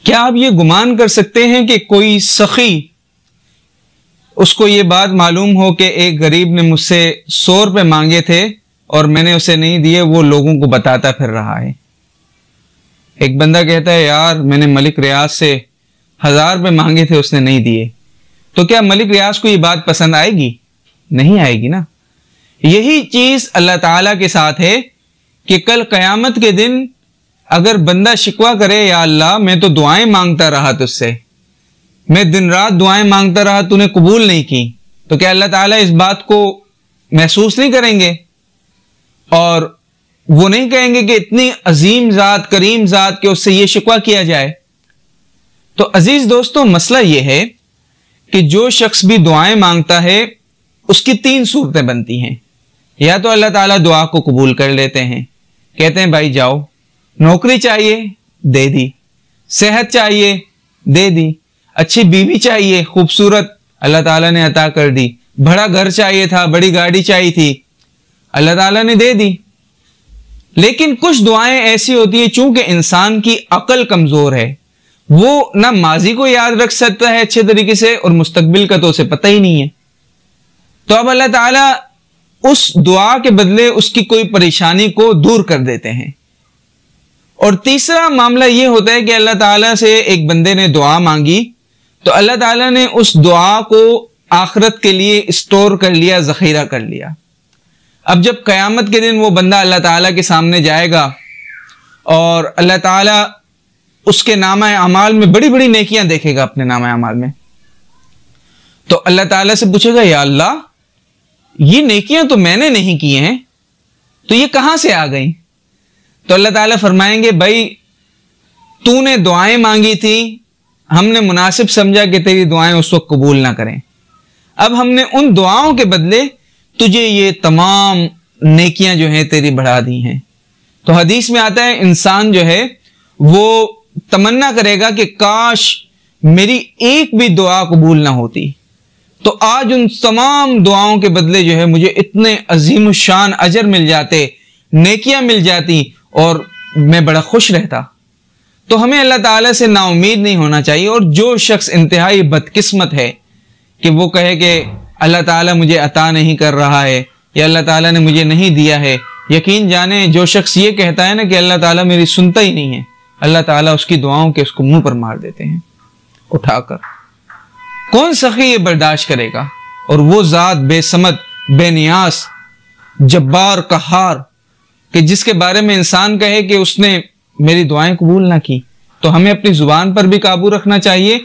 کیا آپ یہ گمان کر سکتے ہیں کہ کوئی سخی اس کو یہ بات معلوم ہو کہ ایک غریب نے مجھ سے 100 روپے مانگے تھے اور میں نے اسے نہیں دیے، وہ لوگوں کو بتاتا پھر رہا ہے؟ ایک بندہ کہتا ہے یار میں نے ملک ریاض سے 1000 روپے مانگے تھے، اس نے نہیں دیے، تو کیا ملک ریاض کو یہ بات پسند آئے گی؟ نہیں آئے گی نا۔ یہی چیز اللہ تعالیٰ کے ساتھ ہے کہ کل قیامت کے دن اگر بندہ شکوہ کرے یا اللہ میں تو دعائیں مانگتا رہا تجھ سے، میں دن رات دعائیں مانگتا رہا، تو نے قبول نہیں کی، تو کیا اللہ تعالیٰ اس بات کو محسوس نہیں کریں گے اور وہ نہیں کہیں گے کہ اتنی عظیم ذات کریم ذات کہ اس سے یہ شکوہ کیا جائے؟ تو عزیز دوستو، مسئلہ یہ ہے کہ جو شخص بھی دعائیں مانگتا ہے اس کی 3 صورتیں بنتی ہیں۔ یا تو اللہ تعالیٰ دعا کو قبول کر لیتے ہیں، کہتے ہیں بھائی جاؤ، نوکری چاہیے دے دی، صحت چاہیے دے دی، اچھی بیوی چاہیے خوبصورت اللہ تعالیٰ نے عطا کر دی، بڑا گھر چاہیے تھا، بڑی گاڑی چاہیے تھی، اللہ تعالیٰ نے دے دی۔ لیکن کچھ دعائیں ایسی ہوتی ہیں چونکہ انسان کی عقل کمزور ہے، وہ نہ ماضی کو یاد رکھ سکتا ہے اچھے طریقے سے اور مستقبل کا تو اسے پتہ ہی نہیں ہے، تو اب اللہ تعالیٰ اس دعا کے بدلے اس کی کوئی پریشانی کو دور کر دیتے ہیں۔ اور تیسرا معاملہ یہ ہوتا ہے کہ اللہ تعالیٰ سے ایک بندے نے دعا مانگی تو اللہ تعالیٰ نے اس دعا کو آخرت کے لیے اسٹور کر لیا، ذخیرہ کر لیا۔ اب جب قیامت کے دن وہ بندہ اللہ تعالیٰ کے سامنے جائے گا اور اللہ تعالیٰ اس کے نامہ اعمال میں بڑی بڑی نیکیاں دیکھے گا، اپنے نامہ اعمال میں، تو اللہ تعالیٰ سے پوچھے گا یا اللہ یہ نیکیاں تو میں نے نہیں کی ہیں، تو یہ کہاں سے آ گئیں؟ تو اللہ تعالیٰ فرمائیں گے بھائی تو نے دعائیں مانگی تھی، ہم نے مناسب سمجھا کہ تیری دعائیں اس وقت قبول نہ کریں، اب ہم نے ان دعاؤں کے بدلے تجھے یہ تمام نیکیاں جو ہیں تیری بڑھا دی ہیں۔ تو حدیث میں آتا ہے انسان جو ہے وہ تمنا کرے گا کہ کاش میری ایک بھی دعا قبول نہ ہوتی، تو آج ان تمام دعاؤں کے بدلے جو ہے مجھے اتنے عظیم الشان اجر مل جاتے، نیکیاں مل جاتی اور میں بڑا خوش رہتا۔ تو ہمیں اللہ تعالیٰ سے نا امید نہیں ہونا چاہیے، اور جو شخص انتہائی بدقسمت ہے کہ وہ کہے کہ اللہ تعالیٰ مجھے عطا نہیں کر رہا ہے یا اللہ تعالیٰ نے مجھے نہیں دیا ہے، یقین جانیں جو شخص یہ کہتا ہے نا کہ اللہ تعالیٰ میری سنتا ہی نہیں ہے، اللہ تعالیٰ اس کی دعاؤں کے اس کو منہ پر مار دیتے ہیں اٹھا کر۔ کون سخی یہ برداشت کرے گا؟ اور وہ ذات بے سمد، بے نیاز، جبار، قہار، کہ جس کے بارے میں انسان کہے کہ اس نے میری دعائیں قبول نہ کی، تو ہمیں اپنی زبان پر بھی قابو رکھنا چاہیے